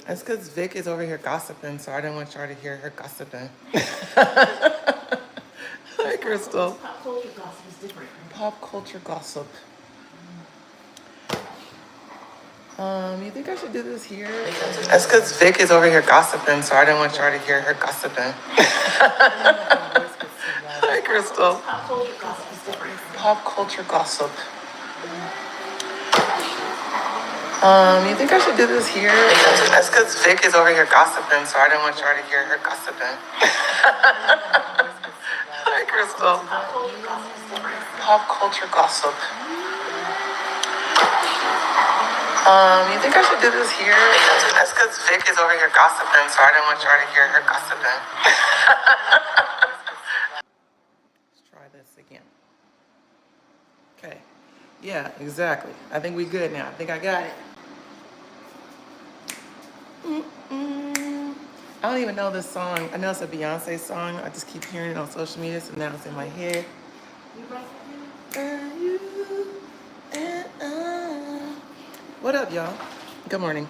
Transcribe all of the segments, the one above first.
That's because Vic is over here gossiping, so I didn't want y'all to hear her gossiping. Hi, Crystal. Pop culture gossip is different. Pop culture gossip. You think I should do this here? That's because Vic is over here gossiping, so I didn't want y'all to hear her gossiping. Hi, Crystal. Pop culture gossip is different. Pop culture gossip. You think I should do this here? That's because Vic is over here gossiping, so I didn't want y'all to hear her gossiping. Hi, Crystal. Pop culture gossip. You think I should do this here? That's because Vic is over here gossiping, so I didn't want y'all to hear her gossiping. Let's try this again. Okay. Yeah, exactly. I think we good now. I think I got it. I don't even know this song. I know it's a Beyonce song. I just keep hearing it on social media, so now it's in my head. What up, y'all? Good morning.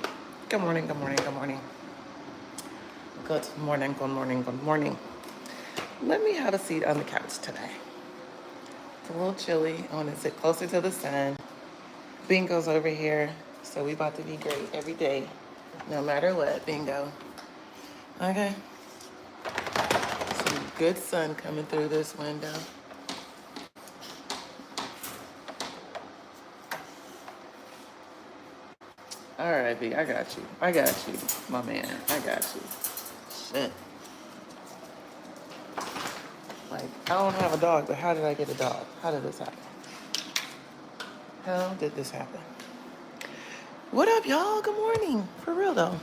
Good morning, good morning, good morning. Good morning, good morning, good morning. Let me have a seat on the couch today. It's a little chilly. I want to sit closer to the sun. Bingo's over here, so we about to be great every day, no matter what. Bingo. Okay. Some good sun coming through this window. All right, B, I got you. I got you, my man. I got you. Shit. Like, I don't have a dog, but how did I get a dog? How did this happen? How did this happen? What up, y'all? Good morning. For real, though.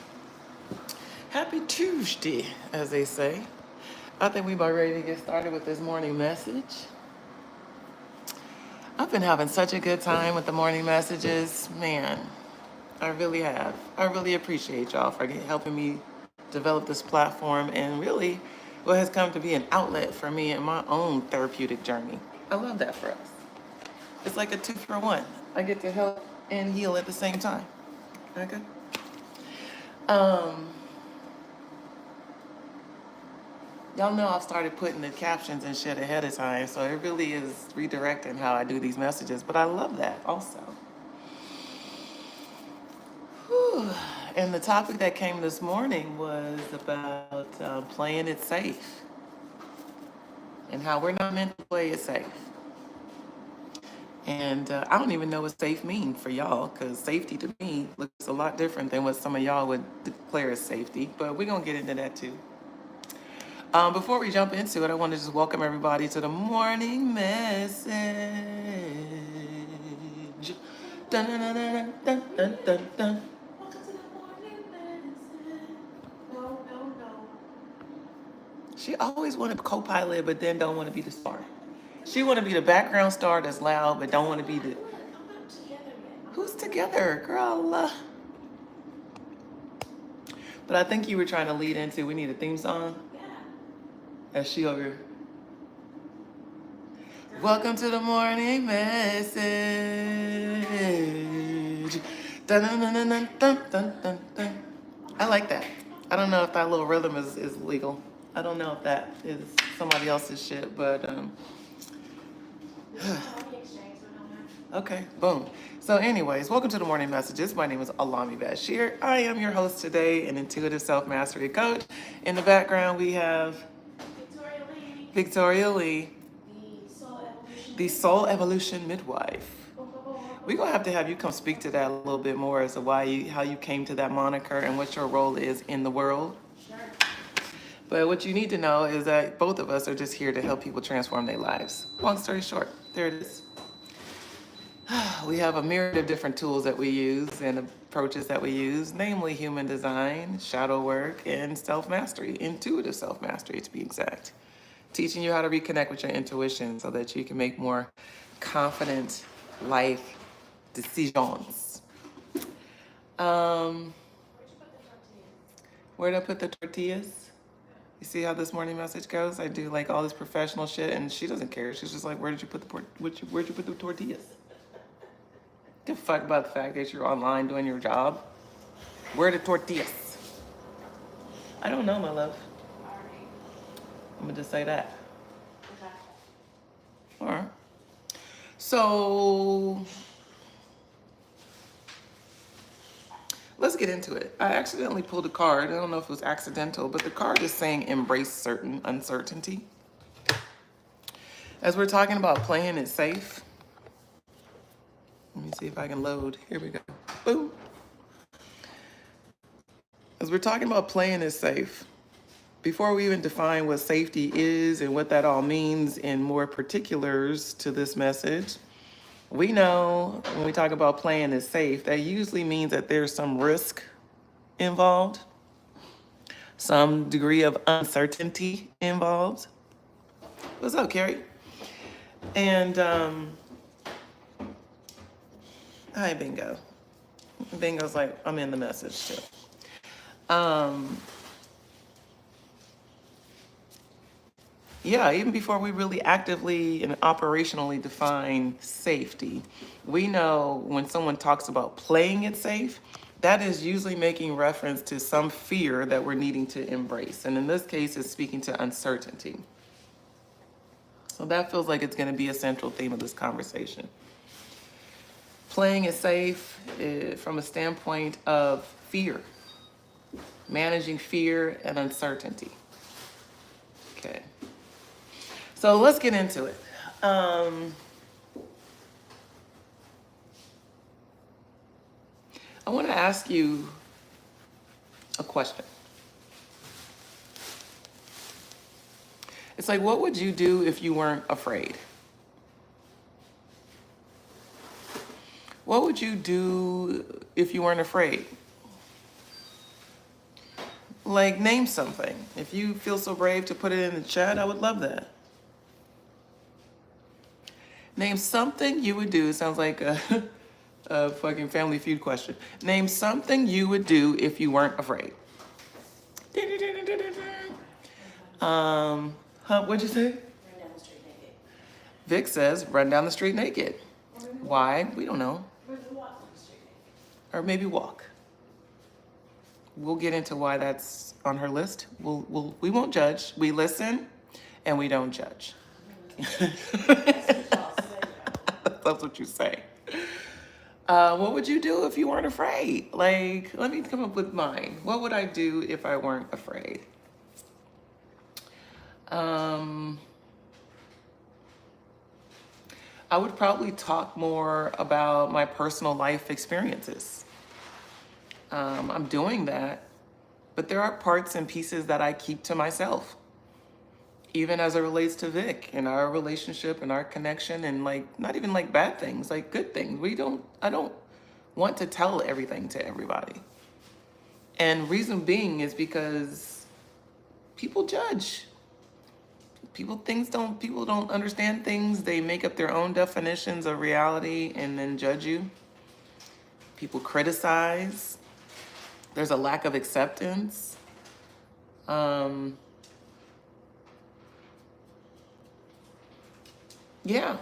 Happy Tuesday, as they say. I think we about ready to get started with this morning message. I've been having such a good time with the morning messages. Man, I really have. I really appreciate y'all for helping me develop this platform and really what has come to be an outlet for me in my own therapeutic journey. I love that for us. It's like a 2-for-1. I get to help and heal at the same time. Okay. Y'all know I've started putting the captions and shit ahead of time, so it really is redirecting how I do these messages, but I love that also. Whew. And the topic that came this morning was about playing it safe and how we're not meant to play it safe. And I don't even know what safe means for y'all, because safety to me looks a lot different than what some of y'all would declare as safety, but we're going to get into that too. Before we jump into it, I want to just welcome everybody to the morning message. Dun, dun, dun, dun, dun, dun, dun, dun. Welcome to the morning message. No. She always wanted co-pilot, but then don't want to be the star. She want to be the background star that's loud, but don't want to be the... Who's together, girl? But I think you were trying to lead into, we need a theme song. As she over here. Welcome to the morning message. Dun, dun, dun, dun, dun, dun, dun, dun. I like that. I don't know if that little rhythm is legal. I don't know if that is somebody else's shit, but okay, boom. So anyways, welcome to the morning messages. My name is Allah-mi Basheer. I am your host today, an intuitive self-mastery coach. In the background, we have Victoria Lee, the Soul Evolution Midwife. We're going to have you come speak to that a little bit more as to how you came to that moniker and what your role is in the world. Sure. But what you need to know is that both of us are just here to help people transform their lives. Long story short, there it is. We have a myriad of different tools that we use and approaches that we use, namely human design, shadow work, and self-mastery, intuitive self-mastery to be exact. Teaching you how to reconnect with your intuition so that you can make more confident life decisions. Where'd I put the tortillas? You see how this morning message goes? I do like all this professional shit, and she doesn't care. She's just like, where'd you put the tortillas? Give a fuck about the fact that you're online doing your job. Where are the tortillas? I don't know, my love. I'm gonna just say that. All right. So let's get into it. I accidentally pulled a card. I don't know if it was accidental, but the card is saying embrace certain uncertainty. As we're talking about playing it safe, let me see if I can load. Here we go. Boom. As we're talking about playing it safe, before we even define what safety is and what that all means in more particulars to this message, we know when we talk about playing it safe, that usually means that there's some risk involved, some degree of uncertainty involved. What's up, Carrie? And hi, Bingo. Bingo's like, I'm in the message too. Yeah, even before we really actively and operationally define safety, we know when someone talks about playing it safe, that is usually making reference to some fear that we're needing to embrace. And in this case, it's speaking to uncertainty. So that feels like it's going to be a central theme of this conversation. Playing it safe from a standpoint of fear, managing fear and uncertainty. Okay. So let's get into it. I want to ask you a question. It's like, what would you do if you weren't afraid? What would you do if you weren't afraid? Like, name something. If you feel so brave to put it in the chat, I would love that. Name something you would do. It sounds like a fucking Family Feud question. Name something you would do if you weren't afraid. What'd you say? Run down the street naked. Vic says, run down the street naked. Why? We don't know. Walk down the street naked. Or maybe walk. We'll get into why that's on her list. We won't judge. We listen and we don't judge. That's what you say. What would you do if you weren't afraid? Like, let me come up with mine. What would I do if I weren't afraid? I would probably talk more about my personal life experiences. I'm doing that, but there are parts and pieces that I keep to myself, even as it relates to Vic and our relationship and our connection, and like, not even like bad things, like good things. I don't want to tell everything to everybody. And reason being is because people judge. People don't understand things. They make up their own definitions of reality and then judge you. People criticize. There's a lack of acceptance. Yeah. I'm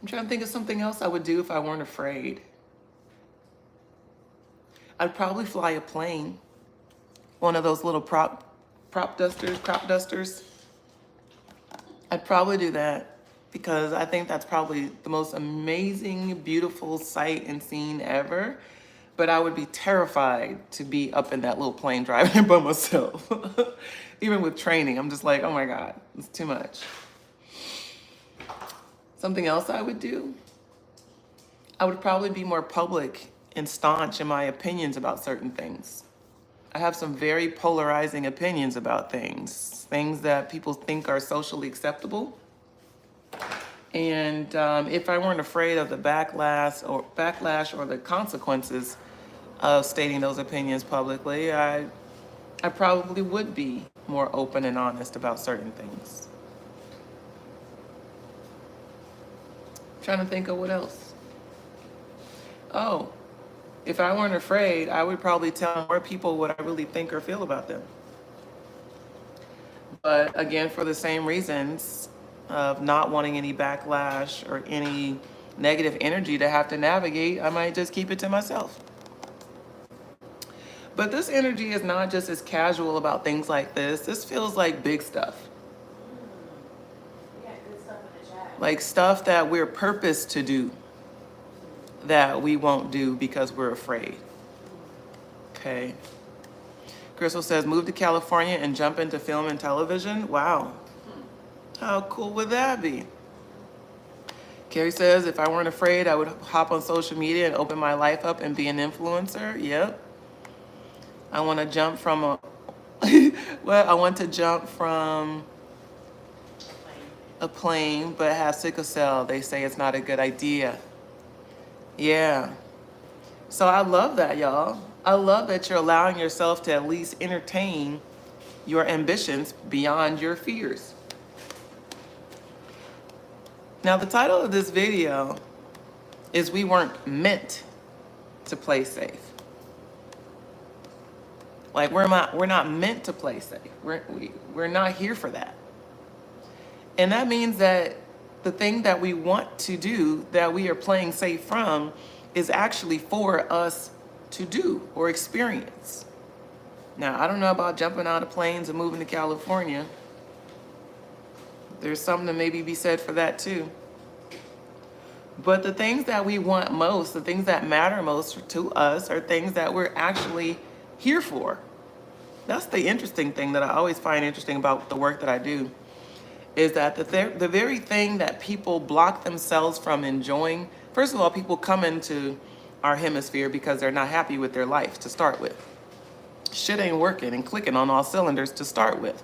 trying to think of something else I would do if I weren't afraid. I'd probably fly a plane. One of those little crop dusters. I'd probably do that because I think that's probably the most amazing, beautiful sight and scene ever. But I would be terrified to be up in that little plane driving by myself. Even with training, I'm just like, oh my God, it's too much. Something else I would do, I would probably be more public and staunch in my opinions about certain things. I have some very polarizing opinions about things that people think are socially acceptable. And if I weren't afraid of the backlash or the consequences of stating those opinions publicly, I probably would be more open and honest about certain things. Trying to think of what else. Oh, if I weren't afraid, I would probably tell more people what I really think or feel about them. But again, for the same reasons of not wanting any backlash or any negative energy to have to navigate, I might just keep it to myself. But this energy is not just as casual about things like this. This feels like big stuff. We got good stuff in the chat. Like stuff that we're purposed to do that we won't do because we're afraid. Okay. Crystal says, move to California and jump into film and television. Wow. How cool would that be? Carrie says, if I weren't afraid, I would hop on social media and open my life up and be an influencer. Yep. I want to jump from a, well, I want to jump from a plane, but have sickle cell. They say it's not a good idea. Yeah. So I love that, y'all. I love that you're allowing yourself to at least entertain your ambitions beyond your fears. Now, the title of this video is We Weren't Meant to Play Safe. Like, we're not meant to play safe. We're not here for that. And that means that the thing that we want to do, that we are playing safe from, is actually for us to do or experience. Now, I don't know about jumping out of planes and moving to California. There's something to maybe be said for that too. But the things that we want most, the things that matter most to us, are things that we're actually here for. That's the interesting thing that I always find interesting about the work that I do, is that the very thing that people block themselves from enjoying. First of all, people come into our hemisphere because they're not happy with their life to start with. Shit ain't working and clicking on all cylinders to start with.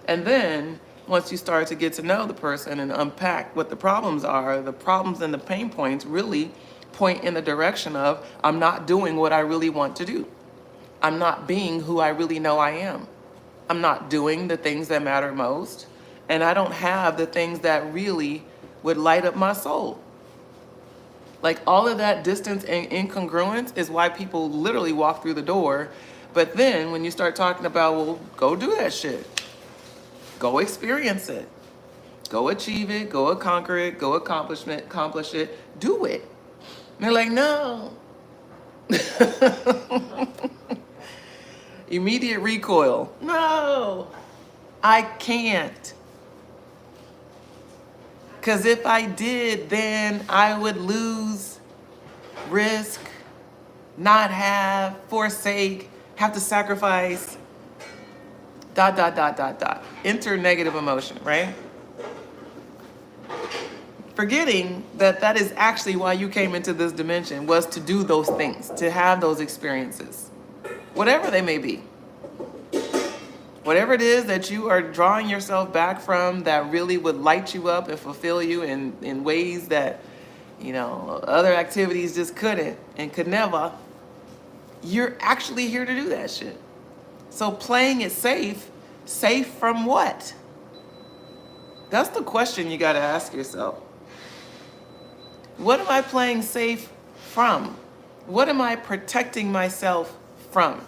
And then once you start to get to know the person and unpack what the problems are, the problems and the pain points really point in the direction of, I'm not doing what I really want to do. I'm not being who I really know I am. I'm not doing the things that matter most. And I don't have the things that really would light up my soul. Like, all of that distance and incongruence is why people literally walk through the door. But then when you start talking about, well, go do that shit. Go experience it. Go achieve it. Go conquer it. Go accomplish it. Do it. And they're like, no. Immediate recoil. No, I can't. Because if I did, then I would lose, risk, not have, forsake, have to sacrifice, ... Enter negative emotion, right? Forgetting that that is actually why you came into this dimension, was to do those things, to have those experiences, whatever they may be. Whatever it is that you are drawing yourself back from that really would light you up and fulfill you in ways that, you know, other activities just couldn't and could never, you're actually here to do that shit. So playing it safe, safe from what? That's the question you got to ask yourself. What am I playing safe from? What am I protecting myself from?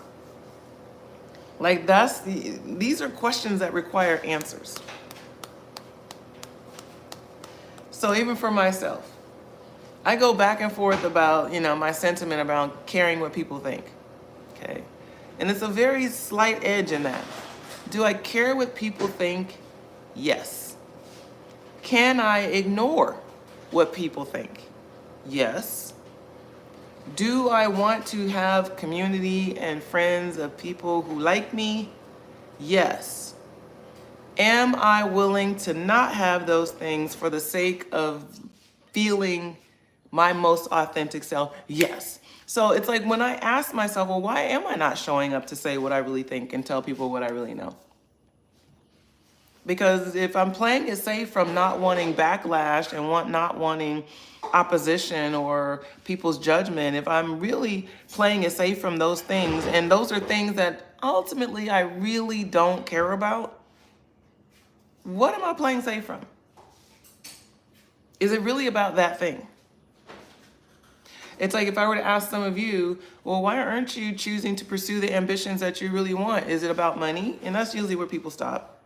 Like, these are questions that require answers. So even for myself, I go back and forth about, you know, my sentiment about caring what people think. Okay. And it's a very slight edge in that. Do I care what people think? Yes. Can I ignore what people think? Yes. Do I want to have community and friends of people who like me? Yes. Am I willing to not have those things for the sake of feeling my most authentic self? Yes. So it's like when I ask myself, well, why am I not showing up to say what I really think and tell people what I really know? Because if I'm playing it safe from not wanting backlash and not wanting opposition or people's judgment, if I'm really playing it safe from those things, and those are things that ultimately I really don't care about, what am I playing safe from? Is it really about that thing? It's like if I were to ask some of you, well, why aren't you choosing to pursue the ambitions that you really want? Is it about money? And that's usually where people stop.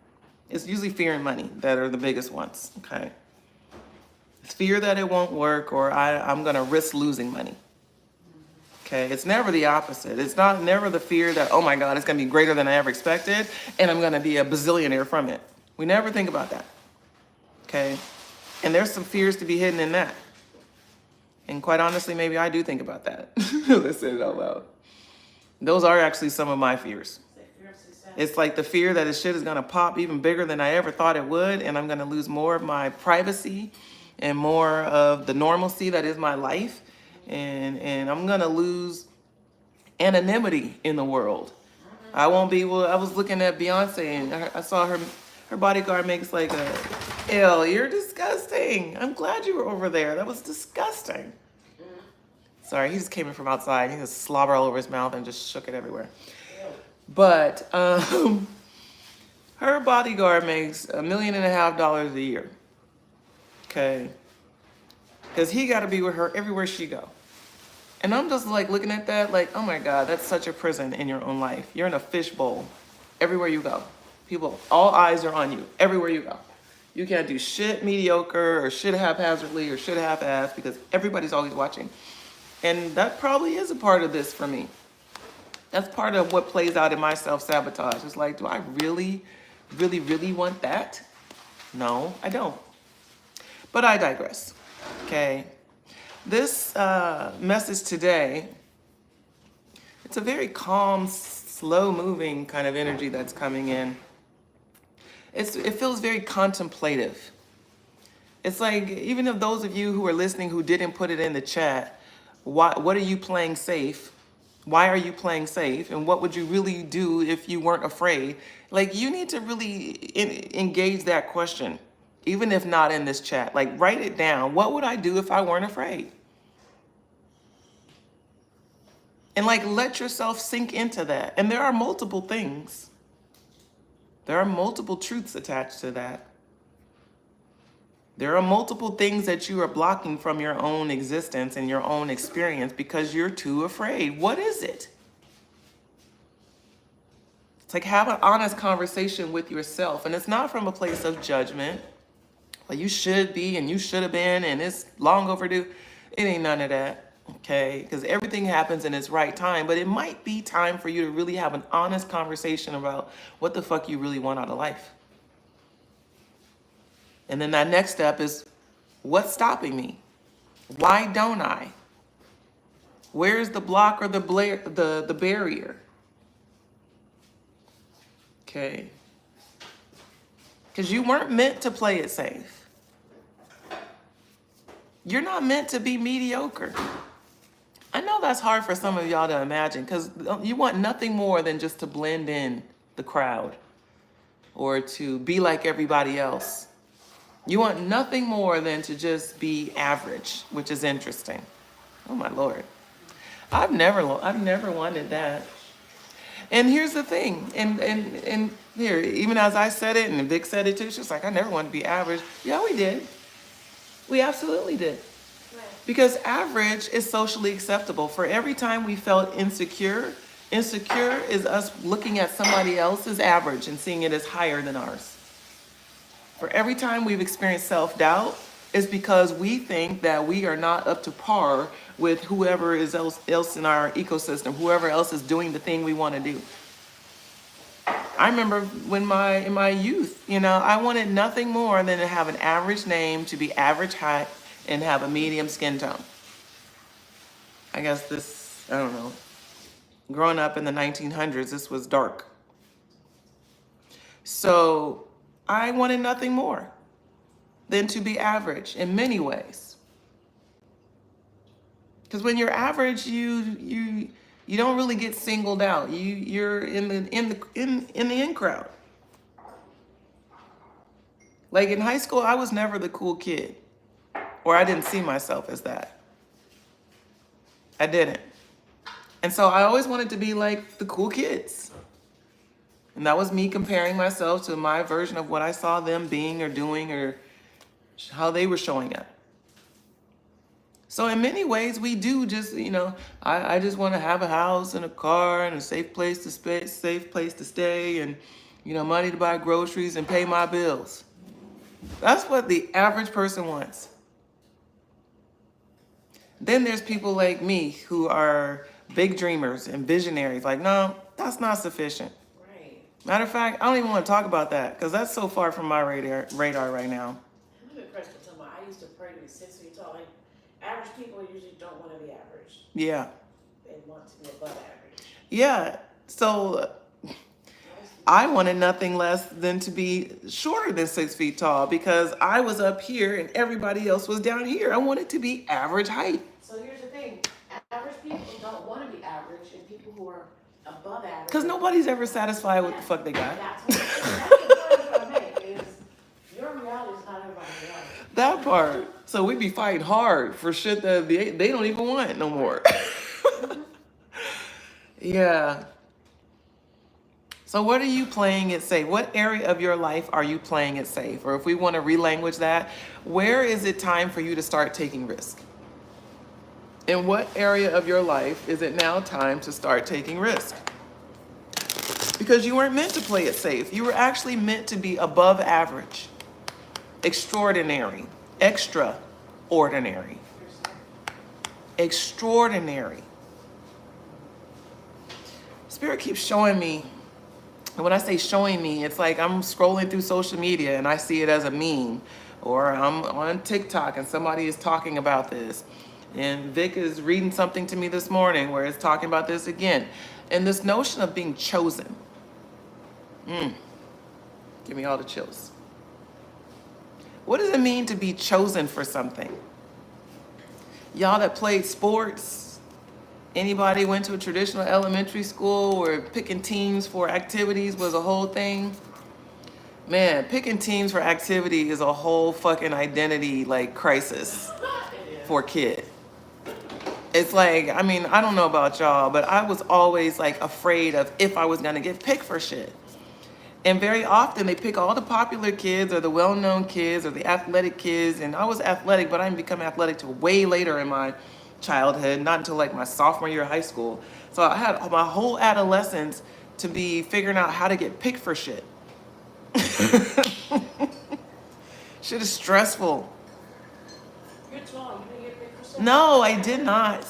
It's usually fear and money that are the biggest ones, okay? It's fear that it won't work, or I'm gonna risk losing money, Okay, it's never the opposite. It's not never the fear that, oh my God, it's gonna be greater than I ever expected and I'm gonna be a bazillionaire from it. We never think about that. Okay, and there's some fears to be hidden in that. And quite honestly, maybe I do think about that. Let's say it out loud. Those are actually some of my fears. It's like the fear that this shit is gonna pop even bigger than I ever thought it would, and I'm gonna lose more of my privacy and more of the normalcy that is my life. And I'm gonna lose anonymity in the world. I won't be, well, I was looking at Beyonce and I saw her bodyguard makes like a, ew, you're disgusting. I'm glad you were over there. That was disgusting. Sorry, he just came in from outside. He just slobber all over his mouth and just shook it everywhere. But her bodyguard makes $1.5 million a year. Okay. Because he got to be with her everywhere she go. And I'm just like looking at that like, oh my God, that's such a prison in your own life. You're in a fishbowl everywhere you go. People, all eyes are on you everywhere you go. You can't do shit mediocre or shit haphazardly or shit half-assed because everybody's always watching. And that probably is a part of this for me. That's part of what plays out in my self-sabotage. It's like, do I really, really, really want that? No, I don't. But I digress, okay? This message today, it's a very calm, slow-moving kind of energy that's coming in. It feels very contemplative. It's like, even if those of you who are listening who didn't put it in the chat, what are you playing safe? Why are you playing safe? And what would you really do if you weren't afraid? Like, you need to really engage that question, even if not in this chat. Like, write it down. What would I do if I weren't afraid? And like, let yourself sink into that. And there are multiple things. There are multiple truths attached to that. There are multiple things that you are blocking from your own existence and your own experience because you're too afraid. What is it? It's like, have an honest conversation with yourself. And it's not from a place of judgment. Well, you should be and you should have been and it's long overdue. It ain't none of that. Okay, because everything happens in its right time, but it might be time for you to really have an honest conversation about what the fuck you really want out of life. And then that next step is, what's stopping me? Why don't I? Where's the block or the barrier? Okay. Because you weren't meant to play it safe. You're not meant to be mediocre. I know that's hard for some of y'all to imagine because you want nothing more than just to blend in the crowd or to be like everybody else. You want nothing more than to just be average, which is interesting. Oh my Lord. I've never wanted that. And here's the thing, and here, even as I said it and Vic said it too, she's like, I never wanted to be average. Yeah, we did. We absolutely did. Because average is socially acceptable. For every time we felt insecure, insecure is us looking at somebody else's average and seeing it as higher than ours. For every time we've experienced self-doubt, it's because we think that we are not up to par with whoever is else in our ecosystem, whoever else is doing the thing we want to do. I remember when in my youth, I wanted nothing more than to have an average name, to be average height, and have a medium skin tone. I guess I don't know. Growing up in the 1900s, this was dark. So I wanted nothing more than to be average in many ways. Because when you're average, you don't really get singled out. You're in the in crowd. Like in high school, I was never the cool kid. Or I didn't see myself as that. I didn't. And so I always wanted to be like the cool kids. And that was me comparing myself to my version of what I saw them being or doing or how they were showing up. So in many ways, we do just, I just want to have a house and a car and a safe place to stay and, money to buy groceries and pay my bills. That's what the average person wants. Then there's people like me who are big dreamers and visionaries. Like, no, that's not sufficient. Right. Matter of fact, I don't even want to talk about that because that's so far from my radar right now. I'm impressed with someone. I used to pray to be 6 feet tall. Like, average people usually don't want to be average. Yeah. They want to be above average. Yeah. So I wanted nothing less than to be shorter than 6 feet tall because I was up here and everybody else was down here. I wanted to be average height. So here's the thing. Average people don't want to be average, and people who are above average. Because nobody's ever satisfied with the fuck they got. That's the point I'm make is your reality is not everybody's reality. That part. So we be fighting hard for shit that they don't even want no more. Yeah. So what are you playing it safe? What area of your life are you playing it safe? Or if we want to relanguage that, where is it time for you to start taking risk? In what area of your life is it now time to start taking risk? Because you weren't meant to play it safe. You were actually meant to be above average, extraordinary, extraordinary, extraordinary. Spirit keeps showing me, and when I say showing me, it's like I'm scrolling through social media and I see it as a meme, or I'm on TikTok and somebody is talking about this. And Vic is reading something to me this morning where it's talking about this again. And this notion of being chosen. Give me all the chills. What does it mean to be chosen for something? Y'all that played sports, anybody went to a traditional elementary school where picking teams for activities was a whole thing? Man, picking teams for activity is a whole fucking identity like crisis for a kid. It's like, I mean, I don't know about y'all, but I was always like afraid of if I was gonna get picked for shit. And very often they pick all the popular kids or the well-known kids or the athletic kids. And I was athletic, but I didn't become athletic till way later in my childhood, not until like my sophomore year of high school. So I had my whole adolescence to be figuring out how to get picked for shit. Shit is stressful. You're tall. You didn't get picked for something? No, I did not.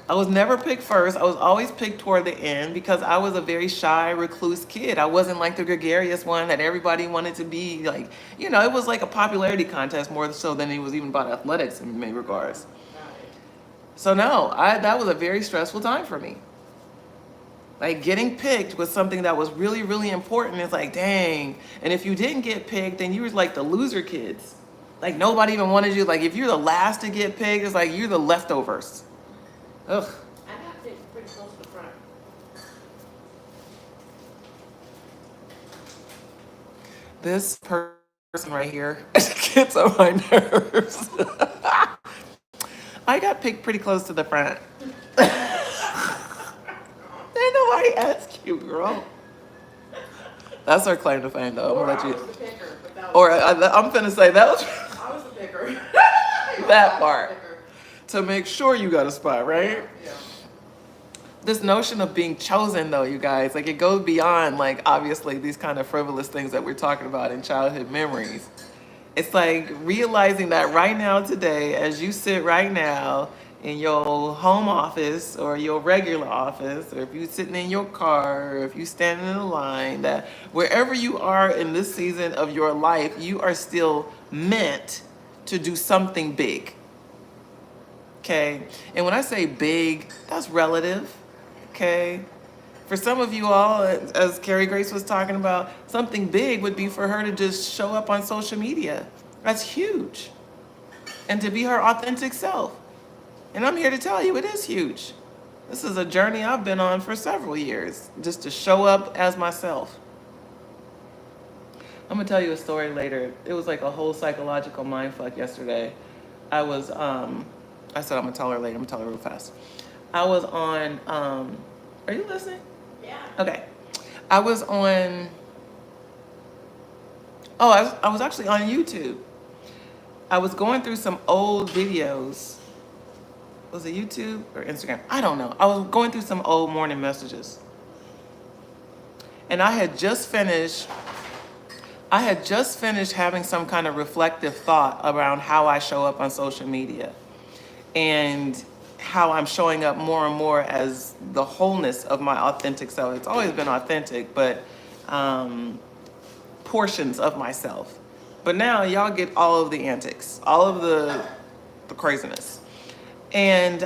I was never picked first. I was always picked toward the end because I was a very shy, recluse kid. I wasn't like the gregarious one that everybody wanted to be. Like, you know, it was like a popularity contest more so than it was even about athletics in many regards. So no, that was a very stressful time for me. Like getting picked was something that was really, really important. It's like, dang. And if you didn't get picked, then you were like the loser kids. Like nobody even wanted you. Like if you're the last to get picked, it's like you're the leftovers. Ugh. I got picked pretty close to the front. This person right here gets on my nerves. I got picked pretty close to the front. Ain't nobody asked you, girl. That's our claim to fame, though. I'm gonna let you. I was the picker, but that was Or I'm finna say that was I was the picker. that part to make sure you got a spot, right? Yeah. This notion of being chosen, though, you guys, like it goes beyond, like, obviously these kind of frivolous things that we're talking about in childhood memories. It's like realizing that right now, today, as you sit right now in your home office or your regular office, or if you're sitting in your car, or if you're standing in a line, that wherever you are in this season of your life, you are still meant to do something big. Okay? And when I say big, that's relative. Okay? For some of you all, as Carrie Grace was talking about, something big would be for her to just show up on social media. That's huge. And to be her authentic self. And I'm here to tell you, it is huge. This is a journey I've been on for several years, just to show up as myself. I'm gonna tell you a story later. It was like a whole psychological mindfuck yesterday. I said I'm gonna tell her later. I'm gonna tell her real fast. I was on, are you listening? Yeah. Okay. I was on, I was actually on YouTube. I was going through some old videos. Was it YouTube or Instagram? I don't know. I was going through some old morning messages. And I had just finished having some kind of reflective thought around how I show up on social media. And how I'm showing up more and more as the wholeness of my authentic self. It's always been authentic, but portions of myself. But now y'all get all of the antics, all of the craziness. And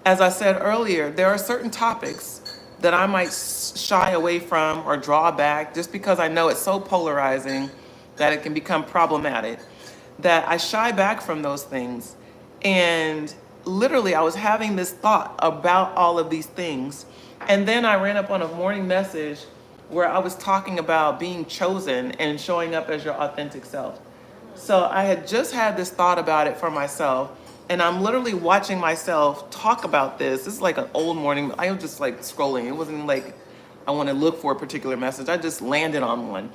as I said earlier, there are certain topics that I might shy away from or draw back just because I know it's so polarizing that it can become problematic, that I shy back from those things. And literally, I was having this thought about all of these things. And then I ran up on a morning message where I was talking about being chosen and showing up as your authentic self. So I had just had this thought about it for myself. And I'm literally watching myself talk about this. This is like an old morning. I was just like scrolling. It wasn't like I want to look for a particular message. I just landed on one.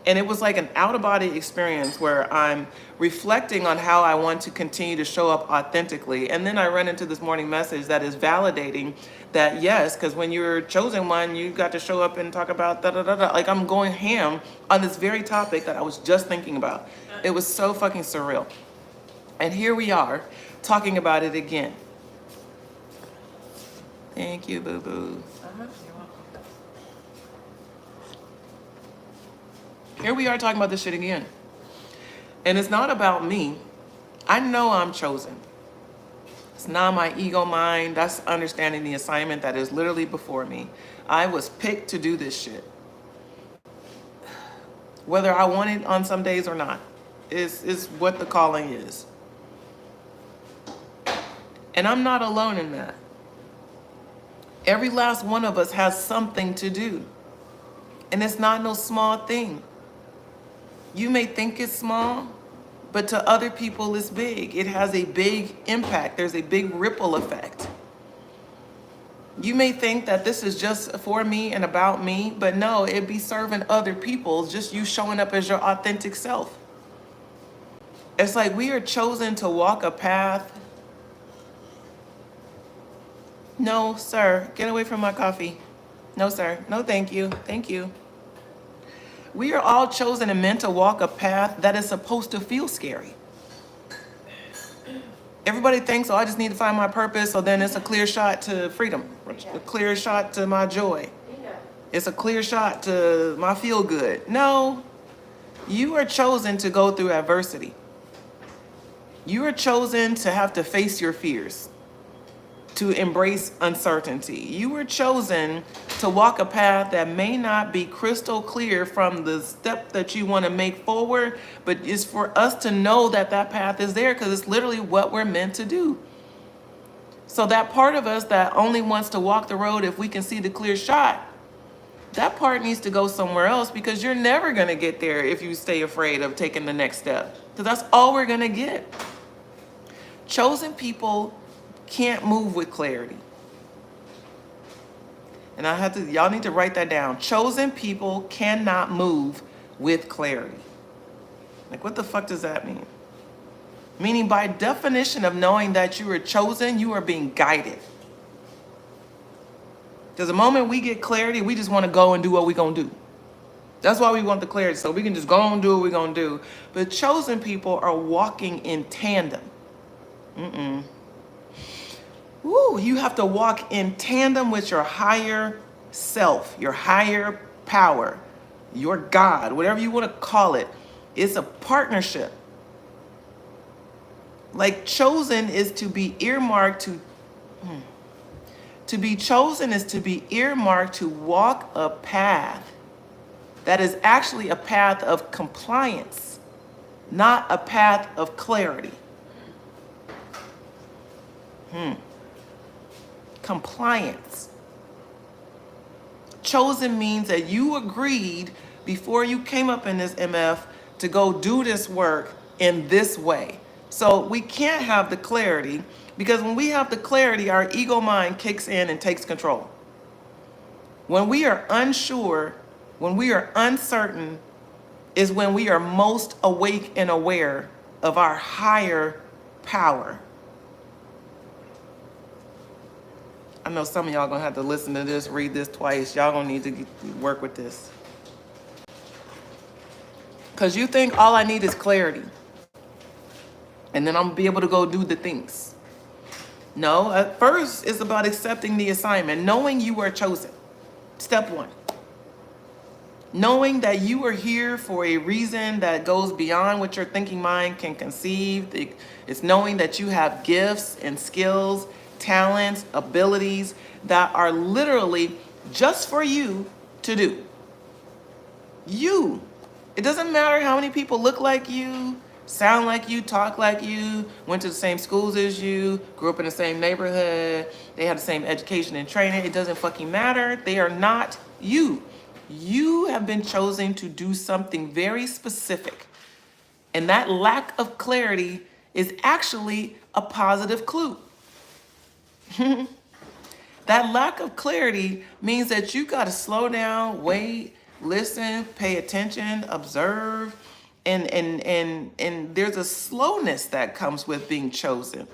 And it was like an out-of-body experience where I'm reflecting on how I want to continue to show up authentically. And then I run into this morning message that is validating that, yes, because when you're chosen one, you got to show up and talk about da-da-da-da. Like I'm going ham on this very topic that I was just thinking about. It was so fucking surreal. And here we are talking about it again. Thank you, boo-boo. Here we are talking about this shit again. And it's not about me. I know I'm chosen. It's not my ego mind. That's understanding the assignment that is literally before me. I was picked to do this shit. Whether I want it on some days or not, is what the calling is. And I'm not alone in that. Every last one of us has something to do. And it's not no small thing. You may think it's small, but to other people it's big. It has a big impact. There's a big ripple effect. You may think that this is just for me and about me, but no, it'd be serving other people, just you showing up as your authentic self. It's like we are chosen to walk a path. No, sir, get away from my coffee. No, sir, no, thank you, thank you. We are all chosen and meant to walk a path that is supposed to feel scary. Everybody thinks, oh, I just need to find my purpose, so then it's a clear shot to freedom, a clear shot to my joy. It's a clear shot to my feel good. No, you are chosen to go through adversity. You are chosen to have to face your fears, to embrace uncertainty. You were chosen to walk a path that may not be crystal clear from the step that you want to make forward, but it's for us to know that that path is there because it's literally what we're meant to do. So that part of us that only wants to walk the road if we can see the clear shot, that part needs to go somewhere else because you're never going to get there if you stay afraid of taking the next step, because that's all we're going to get. Chosen people can't move with clarity. And y'all need to write that down. Chosen people cannot move with clarity. Like, what the fuck does that mean? Meaning, by definition of knowing that you are chosen, you are being guided. Because the moment we get clarity, we just want to go and do what we're going to do. That's why we want the clarity, so we can just go and do what we're going to do. But chosen people are walking in tandem. Woo, you have to walk in tandem with your higher self, your higher power, your God, whatever you want to call it. It's a partnership. Like, chosen is to be earmarked to be chosen is to be earmarked to walk a path that is actually a path of compliance, not a path of clarity. Compliance. Chosen means that you agreed before you came up in this MF to go do this work in this way. So we can't have the clarity, because when we have the clarity, our ego mind kicks in and takes control. When we are unsure, when we are uncertain, is when we are most awake and aware of our higher power. I know some of y'all gonna have to listen to this, read this twice. Y'all gonna need to work with this. Because you think all I need is clarity. And then I'm gonna be able to go do the things. No, at first it's about accepting the assignment, knowing you are chosen. Step one. Knowing that you are here for a reason that goes beyond what your thinking mind can conceive. It's knowing that you have gifts and skills, talents, abilities that are literally just for you to do. You. It doesn't matter how many people look like you, sound like you, talk like you, went to the same schools as you, grew up in the same neighborhood, they have the same education and training. It doesn't fucking matter. They are not you. You have been chosen to do something very specific. And that lack of clarity is actually a positive clue. That lack of clarity means that you got to slow down, wait, listen, pay attention, observe, and there's a slowness that comes with being chosen.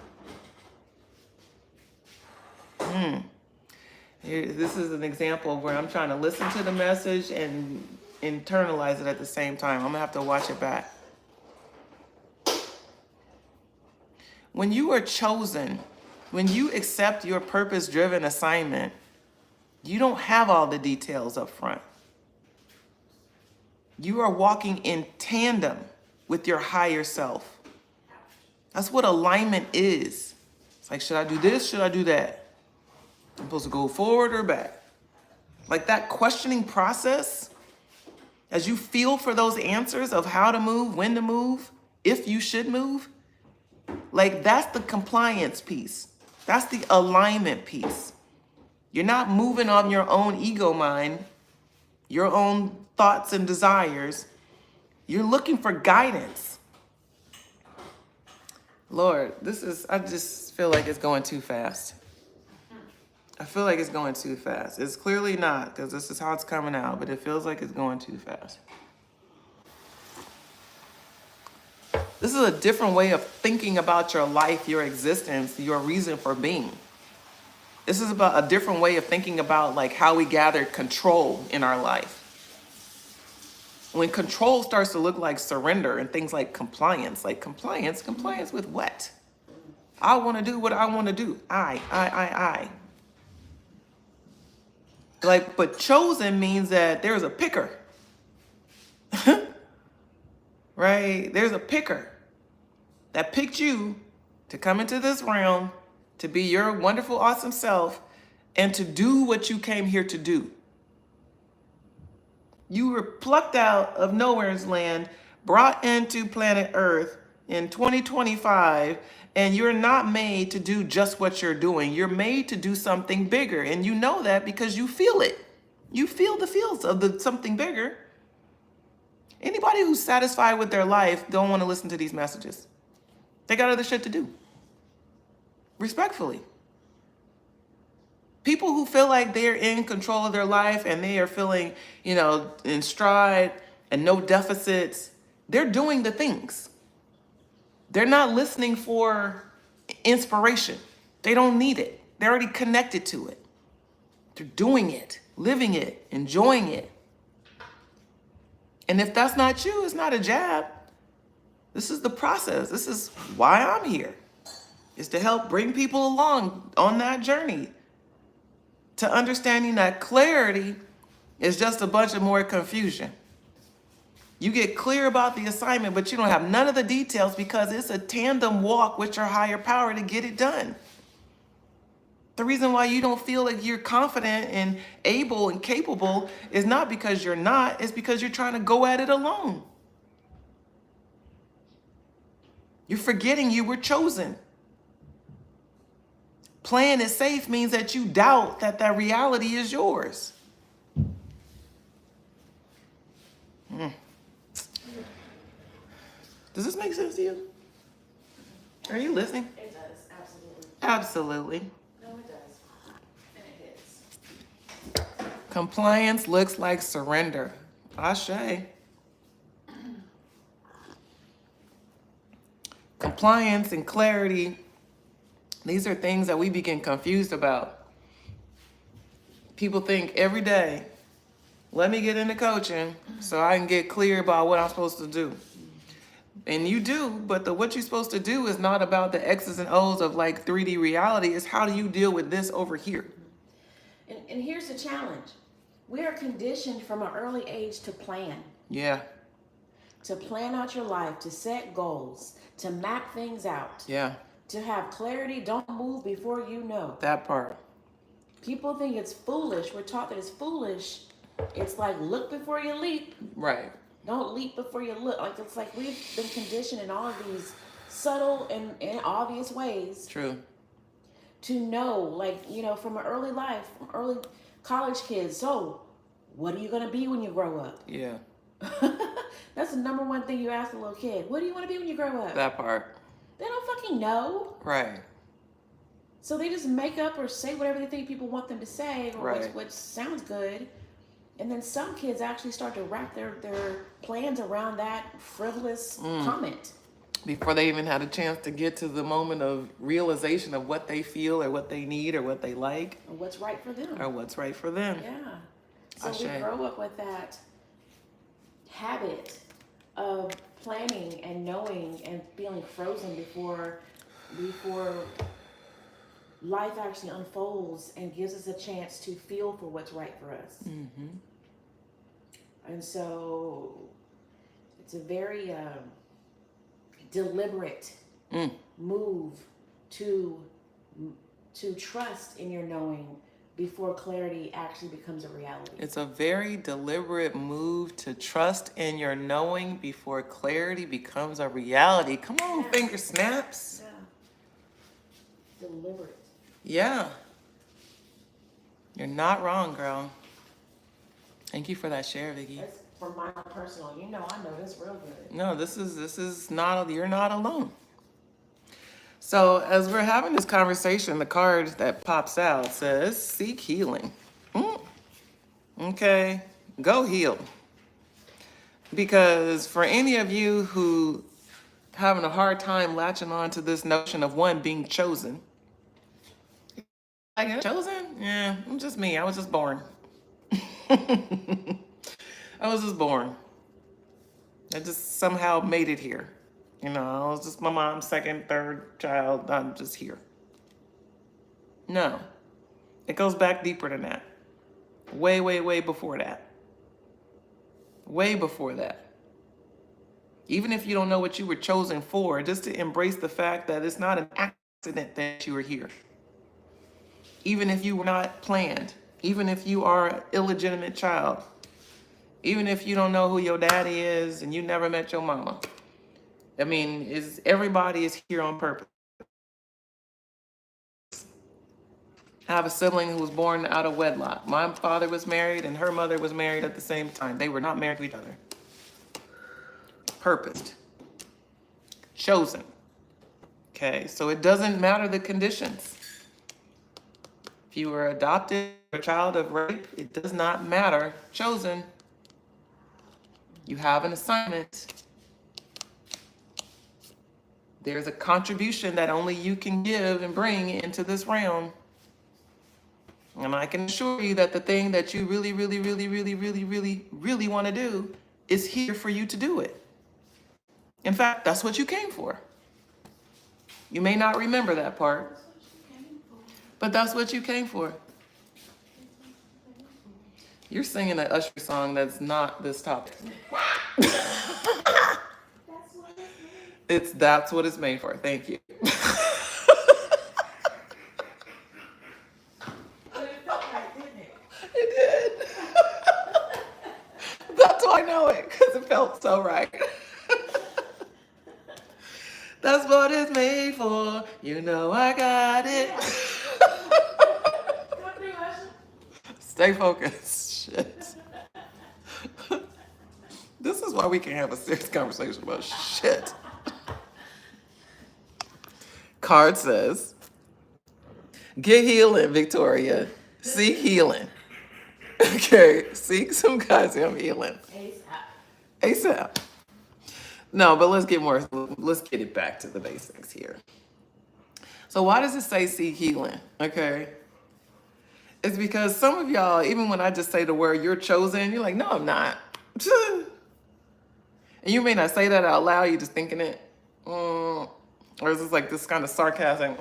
Here, this is an example of where I'm trying to listen to the message and internalize it at the same time. I'm gonna have to watch it back. When you are chosen, when you accept your purpose-driven assignment, you don't have all the details up front. You are walking in tandem with your higher self. That's what alignment is. It's like, should I do this? Should I do that? I'm supposed to go forward or back? Like that questioning process, as you feel for those answers of how to move, when to move, if you should move, like that's the compliance piece. That's the alignment piece. You're not moving on your own ego mind, your own thoughts and desires. You're looking for guidance. Lord, I just feel like it's going too fast. I feel like it's going too fast. It's clearly not, because this is how it's coming out, but it feels like it's going too fast. This is a different way of thinking about your life, your existence, your reason for being. This is about a different way of thinking about like how we gather control in our life. When control starts to look like surrender and things like compliance with what? I want to do what I want to do. I. Like, but chosen means that there's a picker. Right? There's a picker that picked you to come into this realm, to be your wonderful, awesome self, and to do what you came here to do. You were plucked out of nowhere's land, brought into planet Earth in 2025, and you're not made to do just what you're doing. You're made to do something bigger, and you know that because you feel it. You feel the feels of the something bigger. Anybody who's satisfied with their life don't want to listen to these messages. They got other shit to do. Respectfully. People who feel like they're in control of their life and they are feeling, in stride and no deficits, they're doing the things. They're not listening for inspiration. They don't need it. They're already connected to it. They're doing it, living it, enjoying it. And if that's not you, it's not a jab. This is the process. This is why I'm here. Is to help bring people along on that journey to understanding that clarity is just a bunch of more confusion. You get clear about the assignment, but you don't have none of the details because it's a tandem walk with your higher power to get it done. The reason why you don't feel like you're confident and able and capable is not because you're not, it's because you're trying to go at it alone. You're forgetting you were chosen. Playing it safe means that you doubt that that reality is yours. Does this make sense to you? Are you listening? It does, absolutely. Absolutely. No, it does. And it hits. Compliance looks like surrender. Ashe. Compliance and clarity, these are things that we begin confused about. People think every day, let me get into coaching so I can get clear about what I'm supposed to do. And you do, but what you're supposed to do is not about the X's and O's of like 3D reality. It's how do you deal with this over here? And here's the challenge. We are conditioned from an early age to plan. Yeah. To plan out your life, to set goals, to map things out. Yeah. To have clarity, don't move before you know. That part. People think it's foolish. We're taught that it's foolish. It's like look before you leap. Right. Don't leap before you look. Like it's like we've been conditioned in all of these subtle and obvious ways. True. To know, like, you know, from an early life, from early college kids. So, what are you going to be when you grow up? Yeah. That's the number one thing you ask a little kid. What do you want to be when you grow up? That part. They don't fucking know. Right. So they just make up or say whatever they think people want them to say, or Right. what sounds good. And then some kids actually start to wrap their plans around that frivolous comment. Before they even had a chance to get to the moment of realization of what they feel or what they need or what they like. Or what's right for them. Or what's right for them. Yeah. So Ashe. we grow up with that habit of planning and knowing and feeling frozen before life actually unfolds and gives us a chance to feel for what's right for us. Mm-hmm. And so it's a very deliberate move to trust in your knowing before clarity actually becomes a reality. It's a very deliberate move to trust in your knowing before clarity becomes a reality. Come on, Yeah. finger snaps. Yeah. Deliberate. Yeah. You're not wrong, girl. Thank you for that share, Vicky. That's from my personal. You know, I know this real good. No, this is not, you're not alone. So as we're having this conversation, the card that pops out says, seek healing. Okay, go heal. Because for any of you who having a hard time latching on to this notion of one being chosen. Like, chosen? Yeah, I'm just me. I was just born. I was just born. I just somehow made it here. You know, I was just my mom's second, third child. I'm just here. No. It goes back deeper than that. Way, way, way before that. Way before that. Even if you don't know what you were chosen for, just to embrace the fact that it's not an accident that you are here. Even if you were not planned. Even if you are an illegitimate child. Even if you don't know who your daddy is and you never met your mama. I mean, everybody is here on purpose. I have a sibling who was born out of wedlock. My father was married and her mother was married at the same time. They were not married to each other. Purposed. Chosen. Okay, so it doesn't matter the conditions. If you were adopted, a child of rape, it does not matter. Chosen. You have an assignment. There's a contribution that only you can give and bring into this realm. And I can assure you that the thing that you really, really, really, really, really, really, really want to do is here for you to do it. In fact, that's what you came for. You may not remember that part, but that's what you came for. You're singing an Usher song that's not this topic. That's what it's made for. Thank you. But it felt right, didn't it? It did. That's why I know it, because it felt so right. That's what it's made for. You know I got it. Come through, Usher. Stay focused. Shit. This is why we can't have a serious conversation about shit. Card says, get healing, Victoria. Seek healing. Okay, seek some goddamn healing. ASAP. No, but let's get it back to the basics here. So why does it say seek healing? Okay. It's because some of y'all, even when I just say the word you're chosen, you're like, no, I'm not. And you may not say that out loud, you're just thinking it. Or is this like this kind of sarcasm?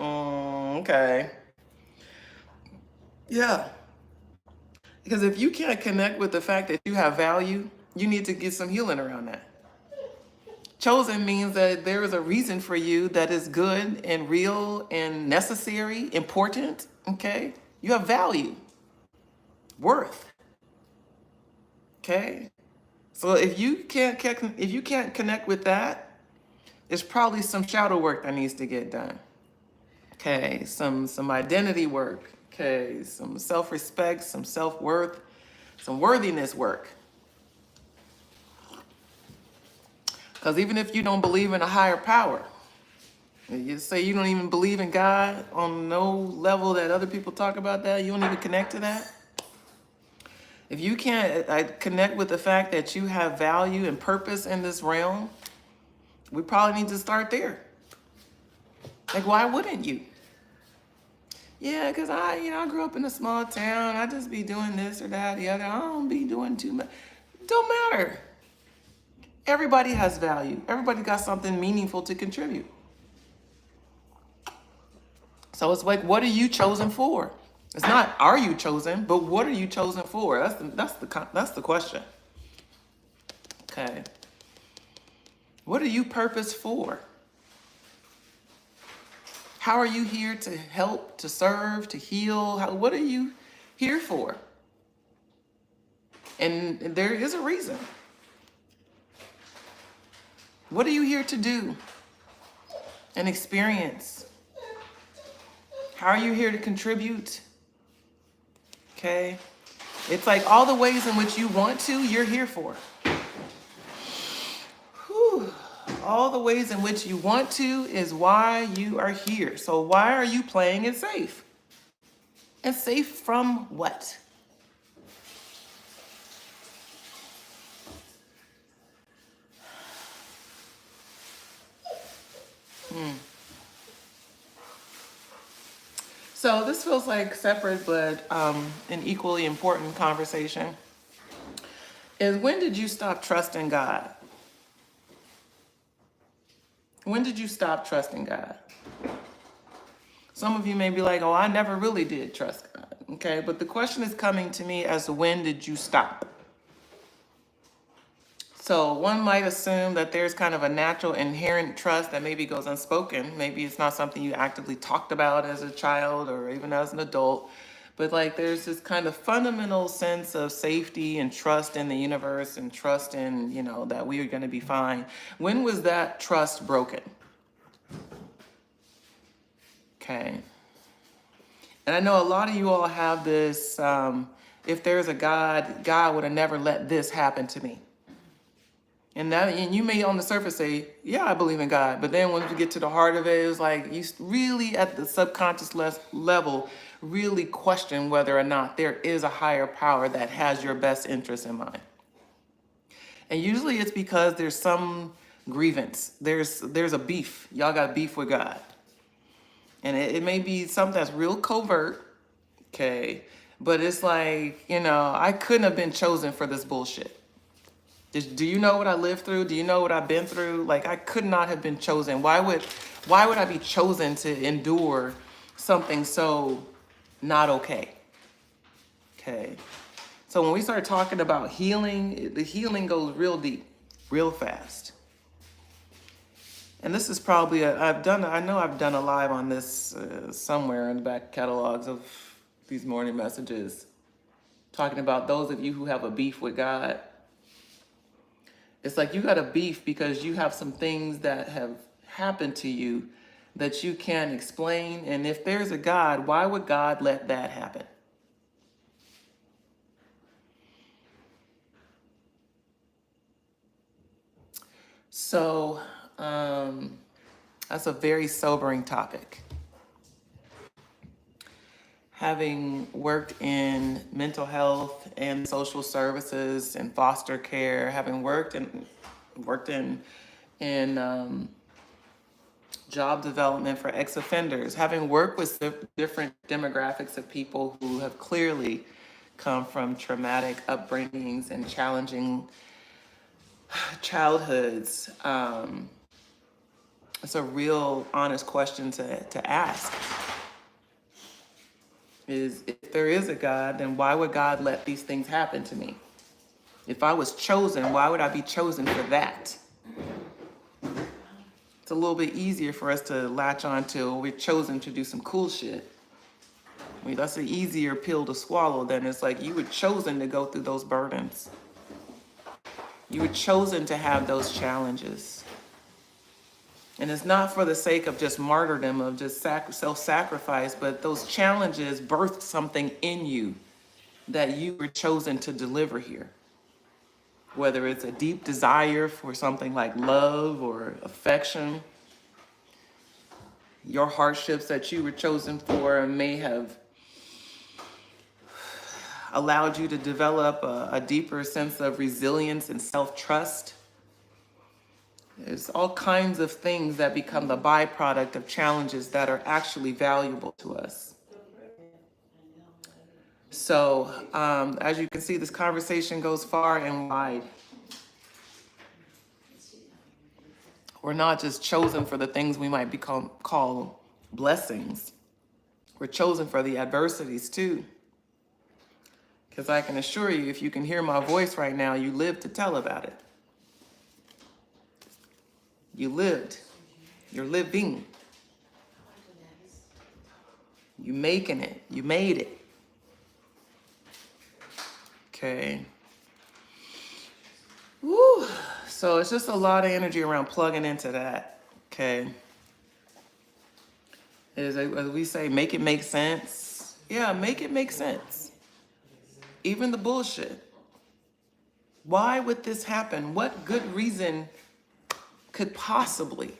Okay. Yeah. Because if you can't connect with the fact that you have value, you need to get some healing around that. Chosen means that there is a reason for you that is good and real and necessary, important, okay? You have value, worth, okay? So if you can't connect with that, there's probably some shadow work that needs to get done. Okay, some identity work, okay, some self-respect, some self-worth, some worthiness work. Because even if you don't believe in a higher power, you say you don't even believe in God on no level that other people talk about that, you don't even connect to that. If you can't connect with the fact that you have value and purpose in this realm, we probably need to start there. Like, why wouldn't you? Yeah, because I grew up in a small town. I just be doing this or that or the other. I don't be doing too much. Don't matter. Everybody has value. Everybody got something meaningful to contribute. So it's like, what are you chosen for? It's not, are you chosen, but what are you chosen for? That's the question. Okay. What are you purposed for? How are you here to help, to serve, to heal? What are you here for? And there is a reason. What are you here to do and experience? How are you here to contribute? Okay. It's like all the ways in which you want to, you're here for. Whew. All the ways in which you want to is why you are here. So why are you playing it safe? And safe from what? So this feels like separate but an equally important conversation. Is when did you stop trusting God? When did you stop trusting God? Some of you may be like, oh, I never really did trust God. Okay, but the question is coming to me as to when did you stop? So one might assume that there's kind of a natural inherent trust that maybe goes unspoken. Maybe it's not something you actively talked about as a child or even as an adult. But like there's this kind of fundamental sense of safety and trust in the universe and trust in, that we are going to be fine. When was that trust broken? Okay. And I know a lot of you all have this, if there's a God, God would have never let this happen to me. And you may on the surface say, yeah, I believe in God. But then when you get to the heart of it, it's like you really at the subconscious level really question whether or not there is a higher power that has your best interest in mind. And usually it's because there's some grievance. There's a beef. Y'all got beef with God. And it may be something that's real covert, okay? But it's like, I couldn't have been chosen for this bullshit. Do you know what I lived through? Do you know what I've been through? Like, I could not have been chosen. Why would I be chosen to endure something so not okay? Okay. So when we start talking about healing, the healing goes real deep, real fast. And this is probably I know I've done a live on this somewhere in the back catalogs of these morning messages, talking about those of you who have a beef with God. It's like you got a beef because you have some things that have happened to you that you can't explain. And if there's a God, why would God let that happen? So that's a very sobering topic. Having worked in mental health and social services and foster care, having worked in job development for ex-offenders, having worked with different demographics of people who have clearly come from traumatic upbringings and challenging childhoods, it's a real honest question to ask. Is if there is a God, then why would God let these things happen to me? If I was chosen, why would I be chosen for that? It's a little bit easier for us to latch on to, we're chosen to do some cool shit. I mean, that's an easier pill to swallow than it's like you were chosen to go through those burdens. You were chosen to have those challenges. And it's not for the sake of just martyrdom, of just self-sacrifice, but those challenges birthed something in you that you were chosen to deliver here. Whether it's a deep desire for something like love or affection, your hardships that you were chosen for may have allowed you to develop a deeper sense of resilience and self-trust. There's all kinds of things that become the byproduct of challenges that are actually valuable to us. So, as you can see, this conversation goes far and wide. We're not just chosen for the things we might call blessings. We're chosen for the adversities too. Because I can assure you, if you can hear my voice right now, you live to tell about it. You lived. You're living. You making it. You made it. Okay. Woo. So it's just a lot of energy around plugging into that. Okay. As we say, make it make sense. Yeah, make it make sense. Even the bullshit. Why would this happen? What good reason could possibly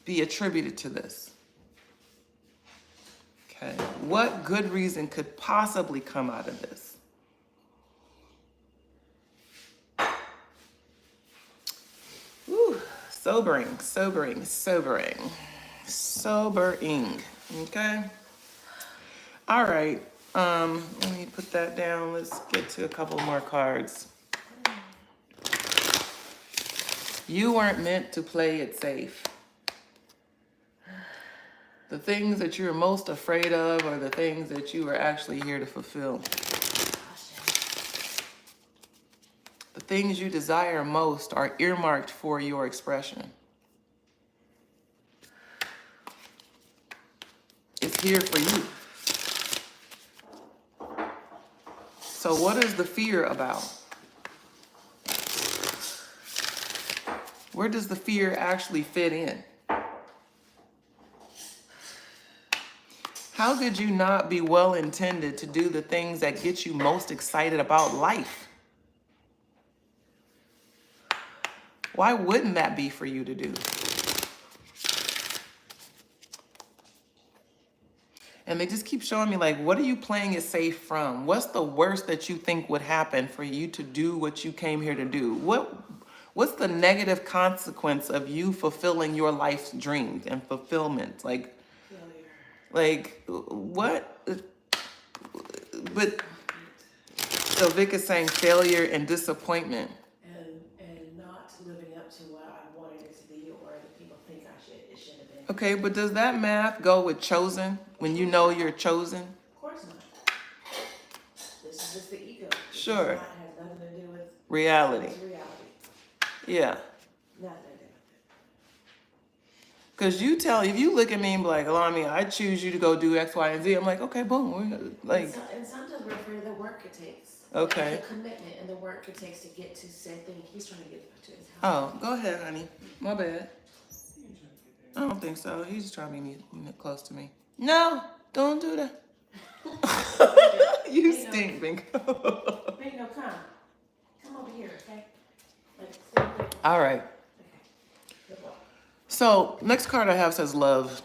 be attributed to this? Okay. What good reason could possibly come out of this? Whew. Sobering, sobering, sobering. Sobering. Okay. All right. Let me put that down. Let's get to a couple more cards. You weren't meant to play it safe. The things that you're most afraid of are the things that you are actually here to fulfill. The things you desire most are earmarked for your expression. It's here for you. So what is the fear about? Where does the fear actually fit in? How could you not be well intended to do the things that get you most excited about life? Why wouldn't that be for you to do? And they just keep showing me, like, what are you playing it safe from? What's the worst that you think would happen for you to do what you came here to do? What's the negative consequence of you fulfilling your life's dreams and fulfillment? Like, what? But so Vic is saying failure and disappointment. And not living up to what I wanted it to be or the people think it should have been. Okay, but does that math go with chosen when you know you're chosen? Of course not. This is just the ego. Sure. It has nothing to do with reality. Reality. Yeah. Nothing to do with Because if you look at me and be like, Allah-mi, I choose you to go do X, Y, and Z, I'm like, okay, boom. it. And sometimes we're afraid of the work it takes. Okay. The commitment and the work it takes to get to said thing. He's trying to get to his house. Oh, go ahead, honey. My bad. I don't think so. He's just trying to be close to me. No, don't do that. You stink, Bingo. Bingo, come. Come over here, okay? Stay there. All right. Okay. Good luck. So, next card I have says love.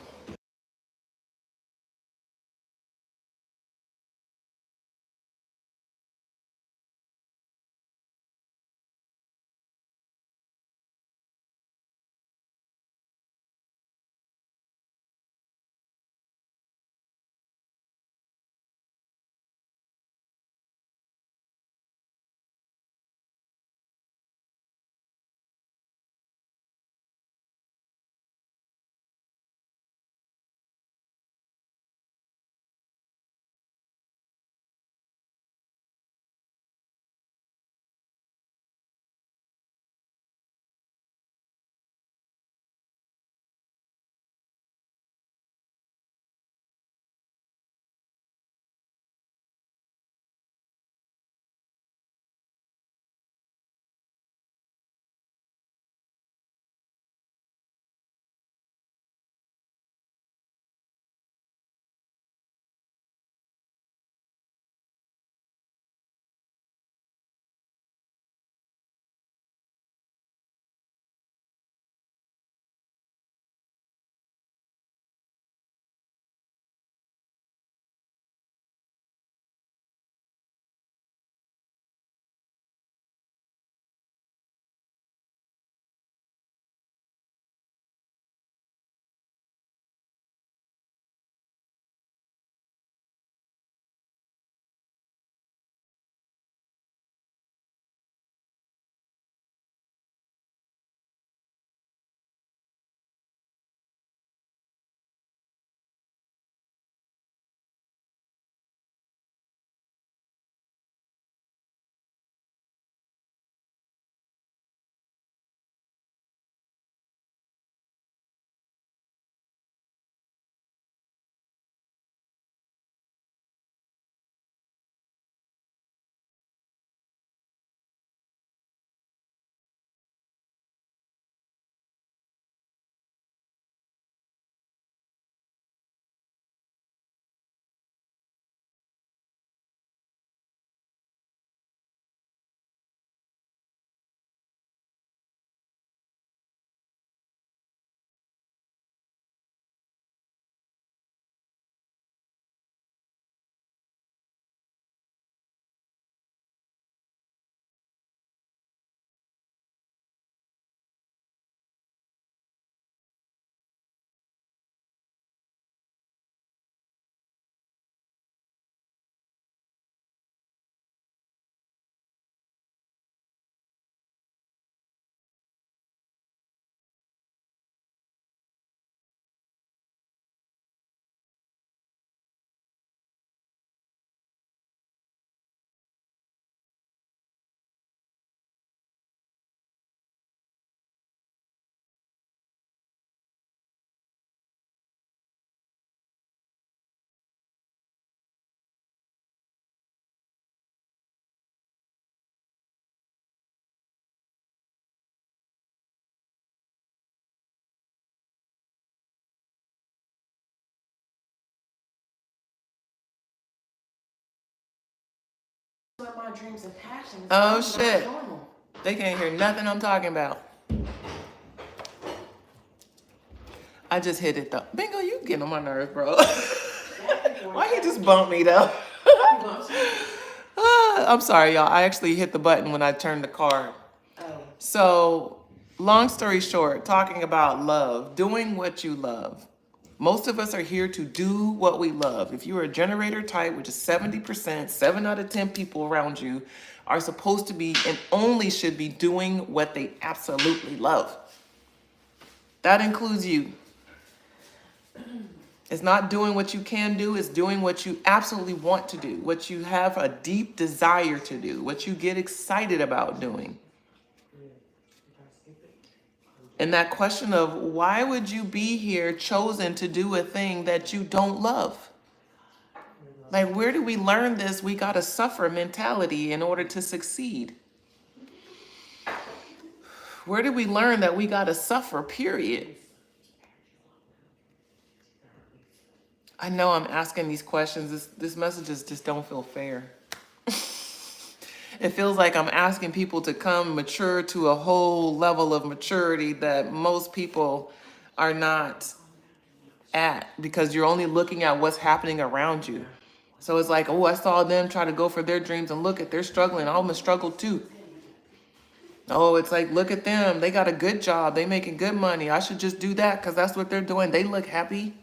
my dreams and passions, Oh, I'm shit. not normal. They can't hear nothing I'm talking about. I just hit it though. Bingo, you getting on my nerves, bro. Why he just bumped me though? I'm sorry, y'all. I actually hit the button when I turned the card. Oh. So, long story short, talking about love, doing what you love. Most of us are here to do what we love. If you are a generator type, which is 70%, 7 out of 10 people around you are supposed to be and only should be doing what they absolutely love. That includes you. It's not doing what you can do, it's doing what you absolutely want to do, what you have a deep desire to do, what you get excited about doing. And that question of why would you be here chosen to do a thing that you don't love? Like, where do we learn this we gotta suffer mentality in order to succeed? Where did we learn that we gotta suffer, period? I know I'm asking these questions. This messages just don't feel fair. It feels like I'm asking people to come mature to a whole level of maturity that most people are not at, because you're only looking at what's happening around you. So it's like, oh, I saw them try to go for their dreams and look at, they're struggling. I'm gonna struggle too. Oh, it's like, look at them. They got a good job. They making good money. I should just do that because that's what they're doing. They look happy.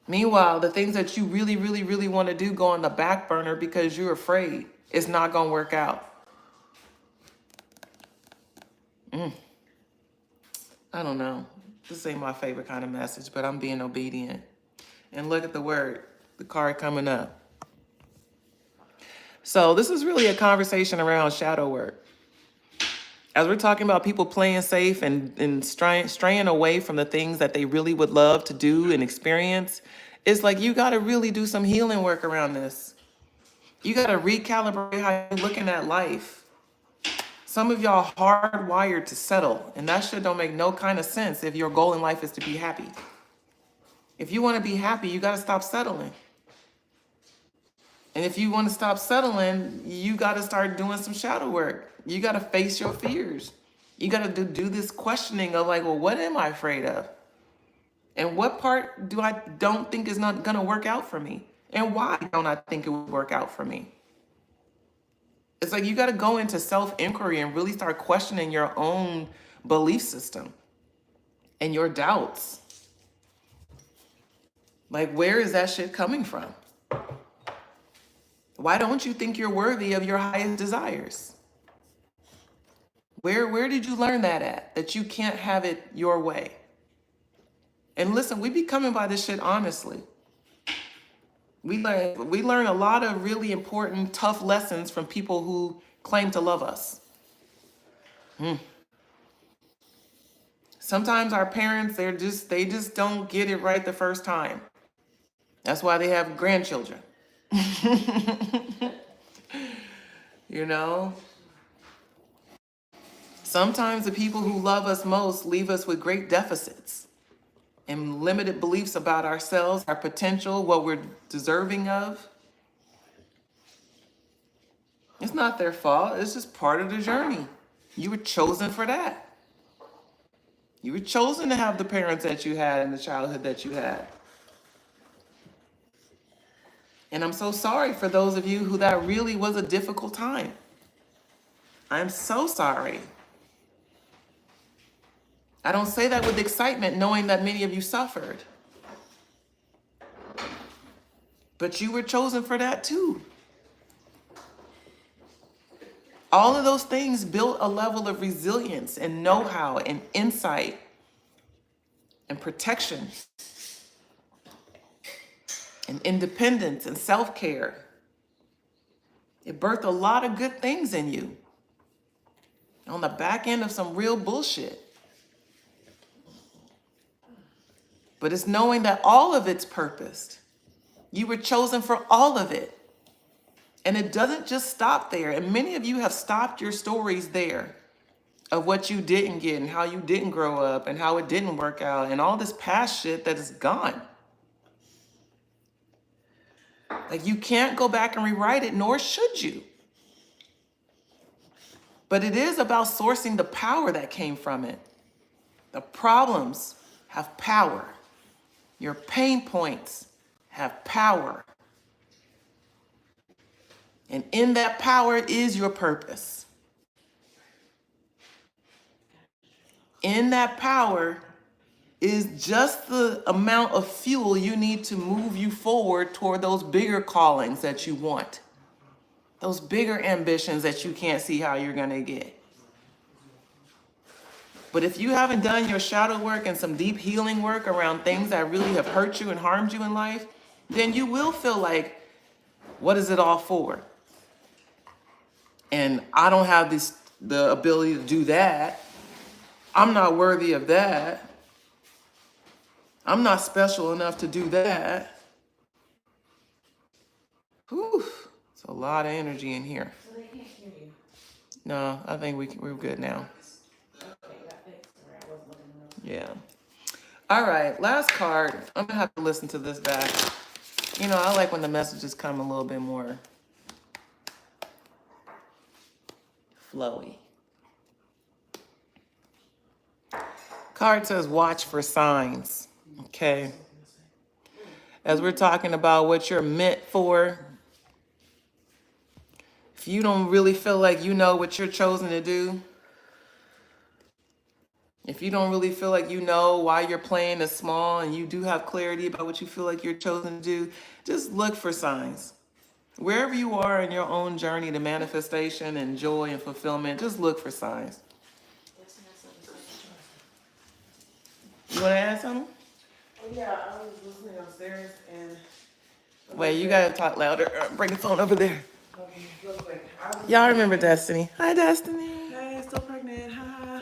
Meanwhile, the things that you really, really, really want to do go on the back burner because you're afraid it's not going to work out. I don't know. This ain't my favorite kind of message, but I'm being obedient. And look at the word, the card coming up. So this is really a conversation around shadow work. As we're talking about people playing safe and straying away from the things that they really would love to do and experience, it's like you got to really do some healing work around this. You got to recalibrate how you're looking at life. Some of y'all hardwired to settle, and that shit don't make no kind of sense if your goal in life is to be happy. If you want to be happy, you got to stop settling. And if you want to stop settling, you got to start doing some shadow work. You got to face your fears. You got to do this questioning of like, well, what am I afraid of? And what part do I don't think is not going to work out for me? And why don't I think it would work out for me? It's like you got to go into self-inquiry and really start questioning your own belief system and your doubts. Like, where is that shit coming from? Why don't you think you're worthy of your highest desires? Where did you learn that at? That you can't have it your way? And listen, we be coming by this shit honestly. We learn a lot of really important, tough lessons from people who claim to love us. Sometimes our parents, they just don't get it right the first time. That's why they have grandchildren. You know? Sometimes the people who love us most leave us with great deficits and limited beliefs about ourselves, our potential, what we're deserving of. It's not their fault. It's just part of the journey. You were chosen for that. You were chosen to have the parents that you had and the childhood that you had. And I'm so sorry for those of you who that really was a difficult time. I'm so sorry. I don't say that with excitement, knowing that many of you suffered. But you were chosen for that too. All of those things built a level of resilience and know-how and insight and protection and independence and self-care. It birthed a lot of good things in you on the back end of some real bullshit. But it's knowing that all of it's purposed. You were chosen for all of it. And it doesn't just stop there. And many of you have stopped your stories there of what you didn't get and how you didn't grow up and how it didn't work out and all this past shit that is gone. Like, you can't go back and rewrite it, nor should you. But it is about sourcing the power that came from it. The problems have power. Your pain points have power. And in that power is your purpose. In that power is just the amount of fuel you need to move you forward toward those bigger callings that you want. Those bigger ambitions that you can't see how you're gonna get. But if you haven't done your shadow work and some deep healing work around things that really have hurt you and harmed you in life, then you will feel like, what is it all for? And I don't have the ability to do that. I'm not worthy of that. I'm not special enough to do that. Whew, it's a lot of energy in here. So they can't hear you. No, I think we're good now. Okay, that fixed. All right, I wasn't looking Yeah. All right, last card. I'm gonna have to listen to this back. You know, I like when the messages come a little bit more flowy. Card says watch for signs. Okay. As we're talking about what you're meant for, if you don't really feel like you know what you're chosen to do, if you don't really feel like you know why you're playing as small and you do have clarity about what you feel like you're chosen to do, just look for signs. Wherever you are in your own journey to manifestation and joy and fulfillment, just look for signs. You want to add something? Yeah, I was listening upstairs and. Wait, you got to talk louder. Bring the phone over there. Okay, real quick. Y'all remember Destiny. Hi, Destiny. Hey, still pregnant. Ha.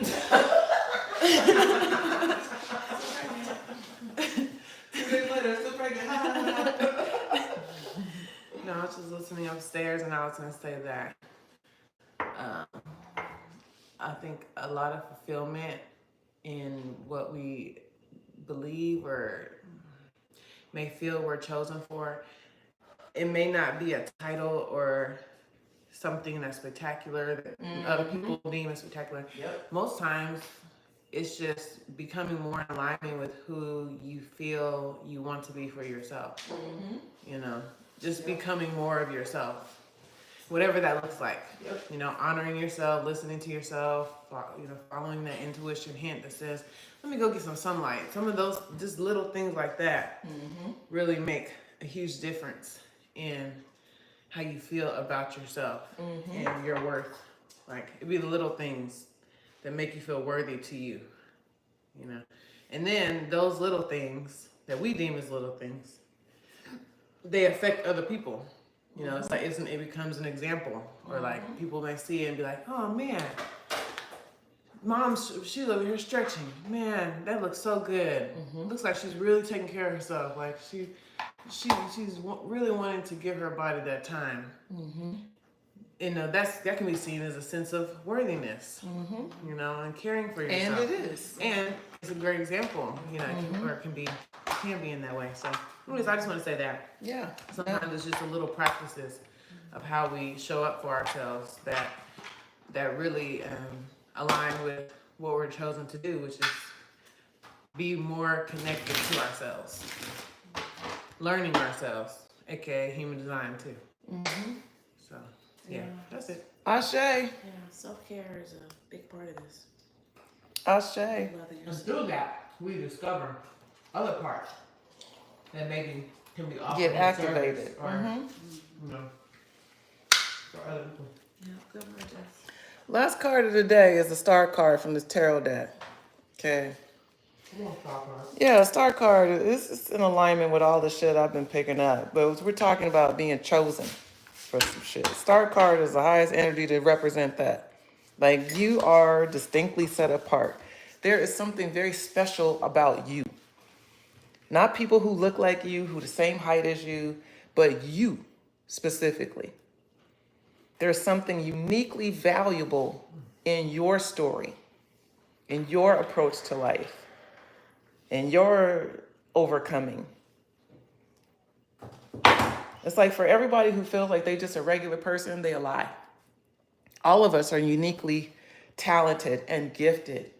2 days later, still pregnant. Ha. No, I was just listening upstairs and I was going to say that I think a lot of fulfillment in what we believe or may feel we're chosen for, it may not be a title or something that's spectacular that other people deem as spectacular. Yep. Most times it's just becoming more in alignment with who you feel you want to be for yourself. You know, just becoming more of yourself, whatever that looks like. You know, honoring yourself, listening to yourself, you know, following that intuition hint that says, let me go get some sunlight. Some of those just little things like that really make a huge difference in how you feel about yourself and your worth. Like, it'd be the little things that make you feel worthy to you, you know? And then those little things that we deem as little things, they affect other people. You know, it's like, it becomes an example, or like people may see it and be like, oh man, Mom's, she's over here stretching. Man, that looks so good. Looks like she's really taking care of herself. Like she's really wanting to give her body that time. You know, that can be seen as a sense of worthiness. You know, and caring for yourself. And it is. And it's a great example. You know, or it can be in that way. So, anyways, I just want to say that. Yeah. Sometimes it's just the little practices of how we show up for ourselves that really align with what we're chosen to do, which is be more connected to ourselves, learning ourselves, aka human design too. So yeah, that's it. Ashe. Yeah, self-care is a big part of this. Ashe. Loving And yourself. through that, we discover other parts that maybe can be offered Get in activated. service or, you know, for other people. Yeah, good word, Jess. Last card of the day is the star card from this tarot deck. Okay. Come on, Papa. Yeah, star card is in alignment with all the shit I've been picking up. But we're talking about being chosen for some shit. Star card is the highest energy to represent that. Like, you are distinctly set apart. There is something very special about you. Not people who look like you, who the same height as you, but you specifically. There's something uniquely valuable in your story, in your approach to life, in your overcoming. It's like for everybody who feels like they're just a regular person, they a lie. All of us are uniquely talented and gifted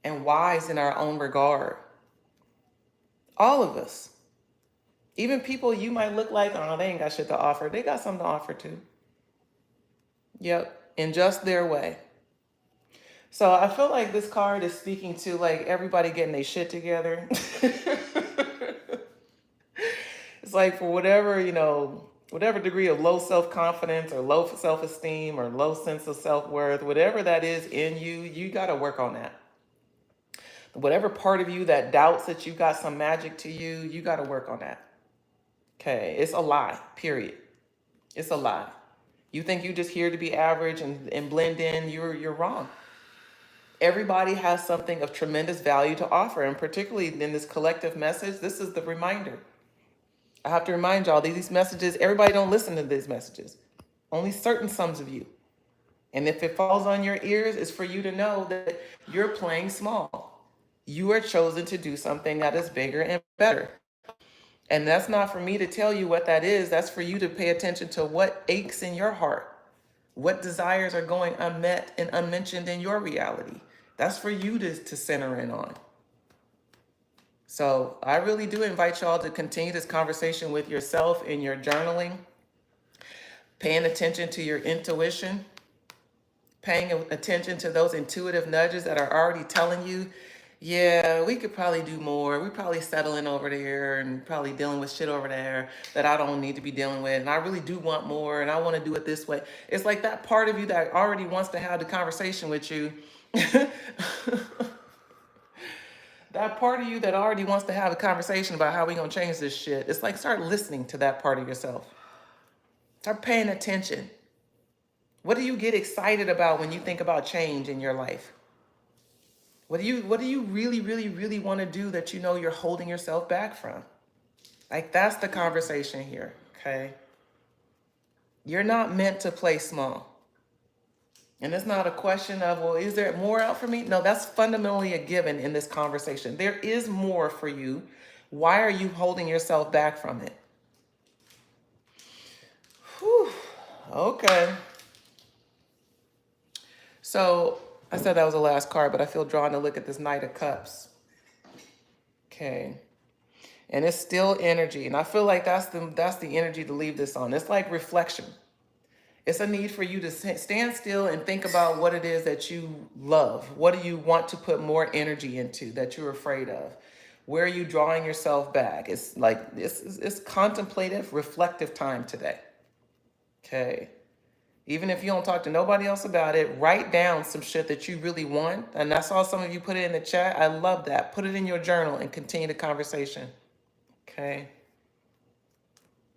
and wise in our own regard. All of us. Even people you might look like, oh, they ain't got shit to offer. They got something to offer too. Yep, in just their way. So I feel like this card is speaking to like everybody getting their shit together. It's like for whatever, whatever degree of low self-confidence or low self-esteem or low sense of self-worth, whatever that is in you, you got to work on that. Whatever part of you that doubts that you got some magic to you, you got to work on that. Okay, it's a lie, period. It's a lie. You think you're just here to be average and blend in, you're wrong. Everybody has something of tremendous value to offer, and particularly in this collective message, this is the reminder. I have to remind y'all, these messages, everybody don't listen to these messages. Only certain sums of you. And if it falls on your ears, it's for you to know that you're playing small. You are chosen to do something that is bigger and better. And that's not for me to tell you what that is. That's for you to pay attention to what aches in your heart. What desires are going unmet and unmentioned in your reality. That's for you to center in on. So I really do invite y'all to continue this conversation with yourself in your journaling, paying attention to your intuition, paying attention to those intuitive nudges that are already telling you, yeah, we could probably do more. We're probably settling over there and probably dealing with shit over there that I don't need to be dealing with. And I really do want more and I want to do it this way. It's like that part of you that already wants to have the conversation with you. That part of you that already wants to have a conversation about how we gonna change this shit. It's like start listening to that part of yourself. Start paying attention. What do you get excited about when you think about change in your life? What do you really, really, really want to do that you know you're holding yourself back from? Like that's the conversation here, okay? You're not meant to play small. And it's not a question of, well, is there more out for me? No, that's fundamentally a given in this conversation. There is more for you. Why are you holding yourself back from it? Whew. Okay. So I said that was the last card, but I feel drawn to look at this Knight of Cups. Okay. And it's still energy. And I feel like that's the energy to leave this on. It's like reflection. It's a need for you to stand still and think about what it is that you love. What do you want to put more energy into that you're afraid of? Where are you drawing yourself back? It's like it's contemplative, reflective time today. Okay. Even if you don't talk to nobody else about it, write down some shit that you really want. And I saw some of you put it in the chat. I love that. Put it in your journal and continue the conversation. Okay.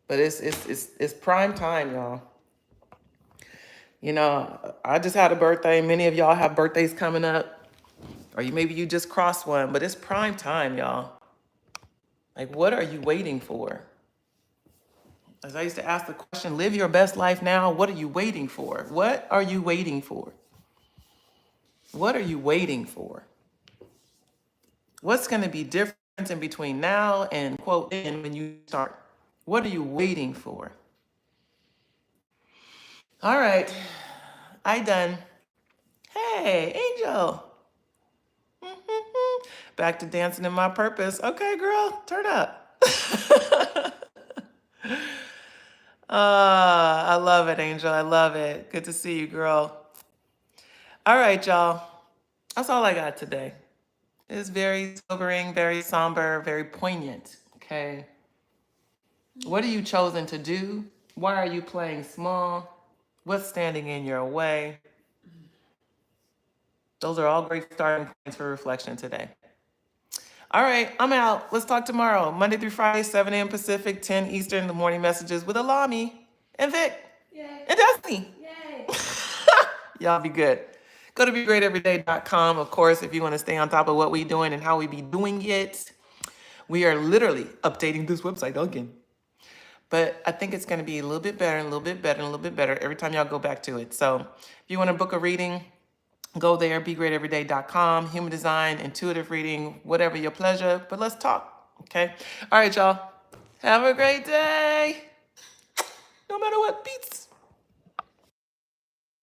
But it's prime time, y'all. You know, I just had a birthday. Many of y'all have birthdays coming up. Or maybe you just crossed one. But it's prime time, y'all. Like, what are you waiting for? As I used to ask the question, live your best life now. What are you waiting for? What are you waiting for? What are you waiting for? What's going to be different in between now and, quote, and when you start? What are you waiting for? All right. I done. Hey, Angel. Back to dancing in my purpose. Okay, girl, turn up. I love it, Angel. I love it. Good to see you, girl. All right, y'all. That's all I got today. It's very sobering, very somber, very poignant. Okay. What are you chosen to do? Why are you playing small? What's standing in your way? Those are all great starting points for reflection today. All right, I'm out. Let's talk tomorrow. Monday through Friday, 7 a.m. Pacific, 10 Eastern, the morning messages with Allah-mi and Vic. Yay. And Destiny. Yay. Y'all be good. Go to begreateveryday.com, of course, if you want to stay on top of what we're doing and how we be doing it. We are literally updating this website again. But I think it's going to be a little bit better, and a little bit better, and a little bit better every time y'all go back to it. So if you want to book a reading, go there, begreateveryday.com, human design, intuitive reading, whatever your pleasure. But let's talk, okay? All right, y'all. Have a great day. No matter what. Beats.